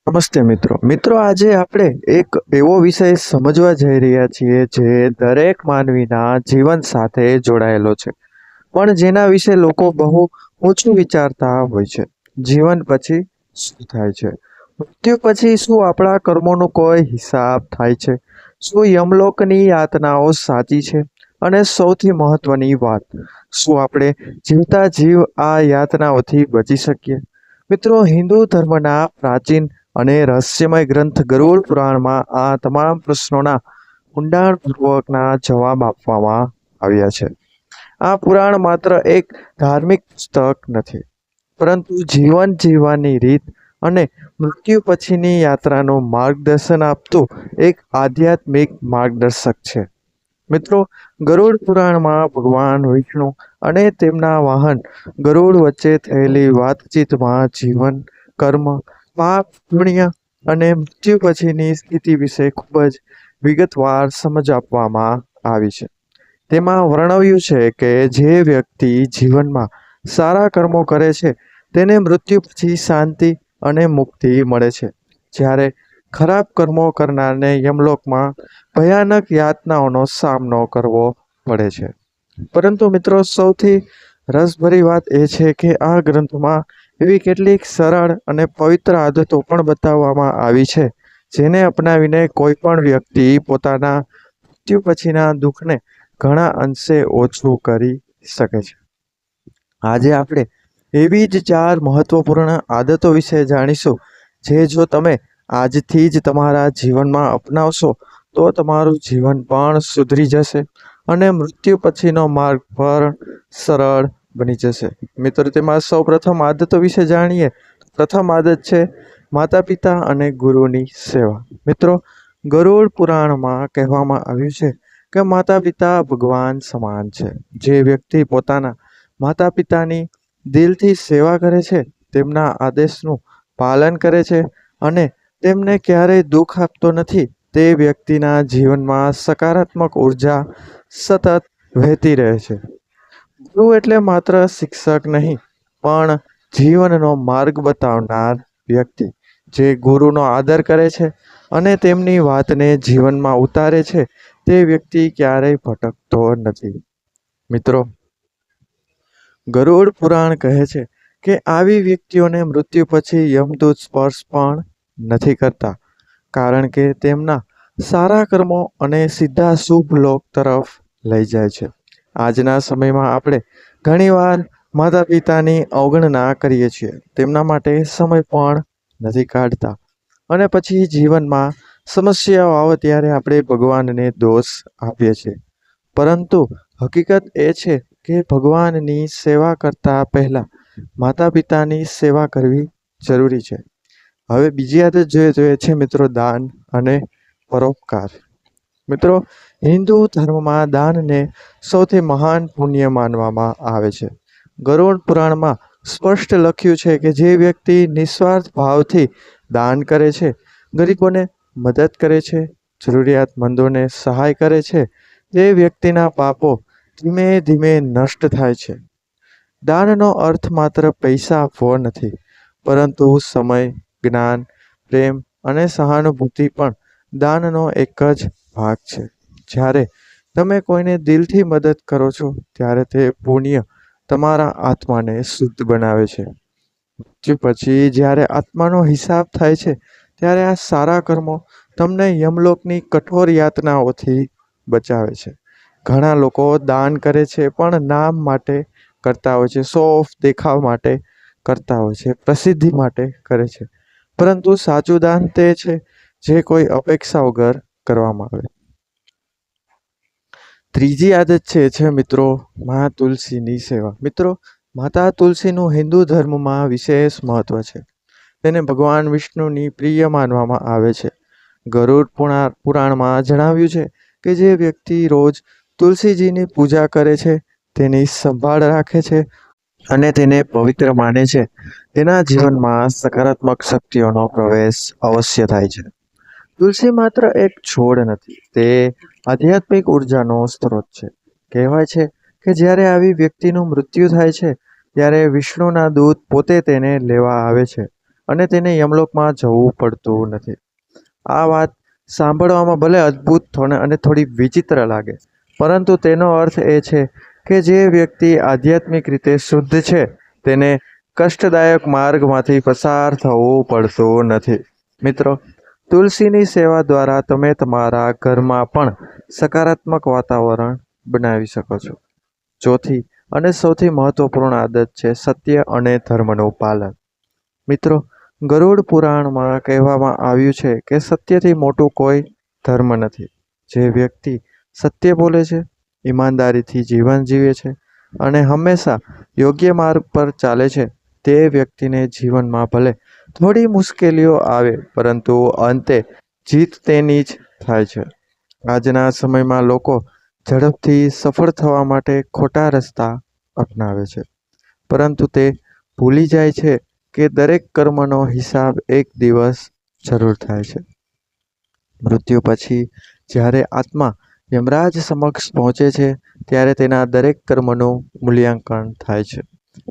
નમસ્તે મિત્રો આજે આપણે એક એવો વિષય સમજવા જઈ રહ્યા છીએ જે દરેક માનવીના જીવન સાથે જોડાયેલો છે, પણ જેના વિશે લોકો બહુ ઓછું વિચારતા હોય છે. જીવન પછી શું થાય છે? મૃત્યુ પછી શું આપણા કર્મોનો કોઈ હિસાબ થાય છે? શું યમલોકની યાતનાઓ સાચી છે? અને સૌથી મહત્વની વાત, શું આપણે જીવતા જીવ આ યાતનાઓથી બચી શકીએ? મિત્રો, હિન્દુ ધર્મના પ્રાચીન અને રહસ્યમય ગ્રંથ ગરુડ પુરાણમાં આ તમામ પ્રશ્નોના ઊંડાણપૂર્વકના જવાબ આપવામાં આવ્યા છે. આ પુરાણ માત્ર એક ધાર્મિક પુસ્તક નથી, પરંતુ જીવન જીવવાની રીત અને મૃત્યુ પછીની યાત્રાનું માર્ગદર્શન આપતું એક આધ્યાત્મિક માર્ગદર્શક છે. મિત્રો, ગરુડ પુરાણમાં ભગવાન વિષ્ણુ અને તેમના વાહન ગરુડ વચ્ચે થયેલી વાતચીતમાં જીવન, કર્મ, પાપ, પુણ્ય અને મૃત્યુ પછીની સ્થિતિ વિશે ખૂબ જ વિગતવાર સમજ આપવામાં આવી છે. તેમાં વર્ણવ્યું છે કે જે વ્યક્તિ જીવનમાં સારા કર્મો કરે છે તેને મૃત્યુ પછી શાંતિ અને મુક્તિ મળે છે, જ્યારે ખરાબ કર્મો કરનારને યમલોકમાં ભયાનક યાતનાઓનો સામનો કરવો પડે છે. પરંતુ મિત્રો, સૌથી રસભરી વાત એ છે કે આ ગ્રંથમાં એવી કેટલીક સરળ અને પવિત્ર આદતો પણ બતાવવામાં આવી છે જેને અપનાવીને કોઈ પણ વ્યક્તિ પોતાના મૃત્યુ પછીના દુઃખને ઘણા અંશે ઓછું કરી શકે છે. આજે આપણે એવી જ 4 મહત્વપૂર્ણ આદતો વિશે જાણીશું જે જો તમે આજથી જ તમારા જીવનમાં અપનાવશો તો તમારું જીવન પણ સુધરી જશે અને મૃત્યુ પછીનો માર્ગ પણ સરળ બની જશે. મિત્રો, તેમાં સૌપ્રથમ આદતો વિશે જાણીએ. પ્રથમ આદત છે માતા પિતા અને ગુરુની સેવા. મિત્રો, ગરુડ પુરાણમાં કહેવામાં આવ્યું છે કે માતા પિતા ભગવાન સમાન છે. જે વ્યક્તિ પોતાના માતા પિતાની દિલથી સેવા કરે છે, તેમના આદેશનું પાલન કરે છે અને તેમને ક્યારેય દુઃખ આપતો નથી, તે વ્યક્તિના જીવનમાં સકારાત્મક ઉર્જા સતત વહેતી રહે છે. ગુરુ એટલે માત્ર શિક્ષક નહીં, પણ જીવનનો માર્ગ બતાવનાર વ્યક્તિ. જે ગુરુનો આદર કરે છે અને તેમની વાતને જીવનમાં ઉતારે છે, તે વ્યક્તિ ક્યારેય ભટકતો નથી. મિત્રો, ગરુડ પુરાણ કહે છે કે આવી વ્યક્તિઓને મૃત્યુ પછી યમદૂત સ્પર્શ પણ નથી કરતા, કારણ કે તેમના સારા કર્મો અને સીધા શુભ લોક તરફ લઈ જાય છે. આજના સમયમાં આપણે ઘણીવાર માતા પિતાની અવગણના કરીએ છીએ, તેમના માટે સમય પણ નથી કાઢતા અને પછી જીવનમાં સમસ્યાઓ આવે ત્યારે આપણે ભગવાનને દોષ આપીએ છીએ. પરંતુ હકીકત એ છે કે ભગવાનની સેવા કરતા પહેલા માતા પિતાની સેવા કરવી જરૂરી છે. હવે બીજી આદત જોઈએ છે મિત્રો, દાન અને પરોપકાર. મિત્રો, હિન્દુ ધર્મમાં દાનને સૌથી મહાન પુણ્ય માનવામાં આવે છે. ગરુડ પુરાણમાં સ્પષ્ટ લખ્યું છે કે જે વ્યક્તિ નિસ્વાર્થ ભાવથી દાન કરે છે, ગરીબોને મદદ કરે છે, જરૂરિયાતમંદોને સહાય કરે છે, તે વ્યક્તિના પાપો ધીમે ધીમે નષ્ટ થાય છે. દાનનો અર્થ માત્ર પૈસા આપવો નથી, પરંતુ સમય, જ્ઞાન, પ્રેમ અને સહાનુભૂતિ પણ દાનનો એક જ ભાગ છે. જ્યારે તમે કોઈને દિલથી મદદ કરો છો ત્યારે તે પુણ્ય તમારા આત્માને શુદ્ધ બનાવે છે. મૃત્યુ પછી જ્યારે આત્માનો હિસાબ થાય છે ત્યારે આ સારા કર્મો તમને યમલોકની કઠોર યાતનાઓથી બચાવે છે. ઘણા લોકો દાન કરે છે પણ નામ માટે કરતા હોય છે, શો ઓફ દેખાવ માટે કરતા હોય છે, પ્રસિદ્ધિ માટે કરે છે. પરંતુ સાચું દાન તે છે જે કોઈ અપેક્ષા વગર કરવામાં આવે. ત્રીજી આદત છે મિત્રો, મા તુલસીની સેવા. મિત્રો, માતા તુલસીનું હિન્દુ ધર્મમાં વિશેષ મહત્વ છે. તેને ભગવાન વિષ્ણુની પ્રિય માનવામાં આવે છે. ગરુડ પુરાણમાં જણાવ્યું છે કે જે વ્યક્તિ રોજ તુલસીજીની પૂજા કરે છે, તેની સંભાળ રાખે છે અને તેને પવિત્ર માને છે, તેના જીવનમાં સકારાત્મક શક્તિઓનો પ્રવેશ અવશ્ય થાય છે. તુલસી માત્ર એક છોડ નથી, તે આધ્યાત્મિક ઉર્જાનો સ્ત્રોત છે. કહેવાય છે કે જ્યારે આવી વ્યક્તિનું મૃત્યુ થાય છે ત્યારે વિષ્ણુના દૂત પોતે તેને લેવા આવે છે અને તેને યમલોકમાં જવું પડતું નથી. આ વાત સાંભળવામાં ભલે અદ્ભુત અને થોડી વિચિત્ર લાગે, પરંતુ તેનો અર્થ એ છે કે જે વ્યક્તિ આધ્યાત્મિક રીતે શુદ્ધ છે તેને કષ્ટદાયક માર્ગમાંથી પસાર થવું પડતું નથી. મિત્રો, તુલસીની સેવા દ્વારા તમે તમારા ઘરમાં પણ સકારાત્મક વાતાવરણ બનાવી શકો છો. ચોથી અને સૌથી મહત્વપૂર્ણ આદત છે સત્ય અને ધર્મનું પાલન. મિત્રો, ગરુડ પુરાણમાં કહેવામાં આવ્યું છે કે સત્યથી મોટું કોઈ ધર્મ નથી. જે વ્યક્તિ સત્ય બોલે છે, ઈમાનદારીથી જીવન જીવે છે અને હંમેશા યોગ્ય માર્ગ પર ચાલે છે, તે વ્યક્તિને જીવનમાં ભલે થોડી મુશ્કેલીઓ આવે, પરંતુ અંતે જીત તેની જ થાય છે. આજના સમયમાં લોકો ઝડપથી સફળ થવા માટે ખોટા રસ્તા અપનાવે છે, પરંતુ તે ભૂલી જાય છે કે દરેક કર્મનો હિસાબ એક દિવસ જરૂર થાય છે. મૃત્યુ પછી જ્યારે આત્મા યમરાજ સમક્ષ પહોંચે છે, ત્યારે તેના દરેક કર્મનું મૂલ્યાંકન થાય છે.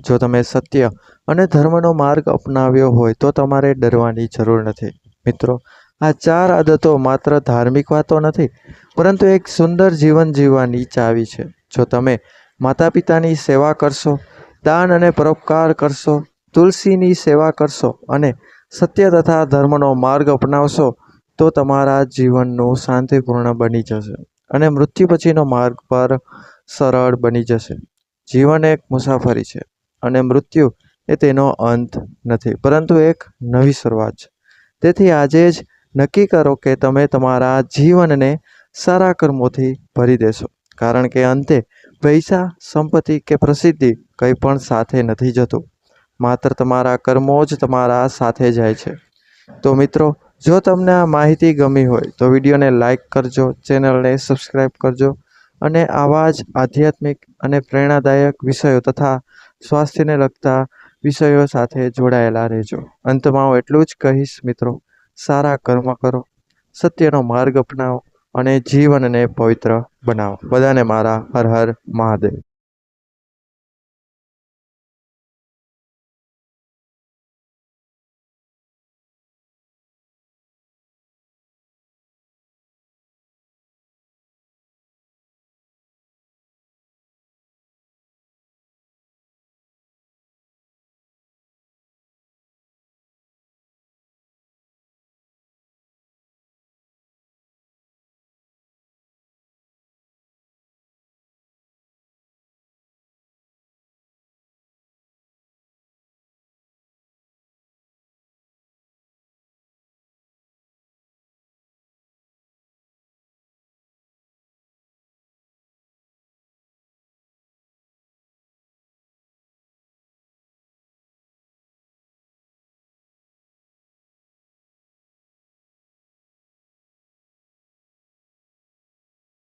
જો તમે સત્ય અને ધર્મનો માર્ગ અપનાવ્યો હોય તો તમારે ડરવાની જરૂર નથી. મિત્રો, આ 4 આદતો માત્ર ધાર્મિક વાતો નથી, પરંતુ એક સુંદર જીવન જીવવાની ચાવી છે. જો તમે માતા પિતાની સેવા કરશો, દાન અને પરોપકાર કરશો, તુલસીની સેવા કરશો અને સત્ય તથા ધર્મનો માર્ગ અપનાવશો, તો તમારા જીવનનું શાંતિપૂર્ણ બની જશે અને મૃત્યુ પછીનો માર્ગ પર સરળ બની જશે. જીવન એક મુસાફરી છે અને મૃત્યુ એ તેનો અંત નથી, પરંતુ એક નવી શરૂઆત છે. તેથી આજે જ નક્કી કરો કે તમે તમારા જીવનને સારા કર્મોથી ભરી દેશો, કારણ કે અંતે પૈસા, સંપત્તિ કે પ્રસિદ્ધિ કંઈ પણ સાથે નથી જતું. માત્ર તમારા કર્મો જ તમારા સાથે જાય છે. તો મિત્રો, જો તમને આ માહિતી ગમી હોય તો વિડીયોને લાઈક કરજો, ચેનલને સબસ્ક્રાઈબ કરજો અને આવા જ આધ્યાત્મિક અને પ્રેરણાદાયક વિષયો તથા સ્વાસ્થ્યને લગતા વિષયો સાથે જોડાયેલા રહેજો. અંતમાં હું એટલું જ કહીશ મિત્રો, સારા કર્મ કરો, સત્યનો માર્ગ અપનાવો અને જીવનને પવિત્ર બનાવો. બધાને મારા હર હર મહાદેવ.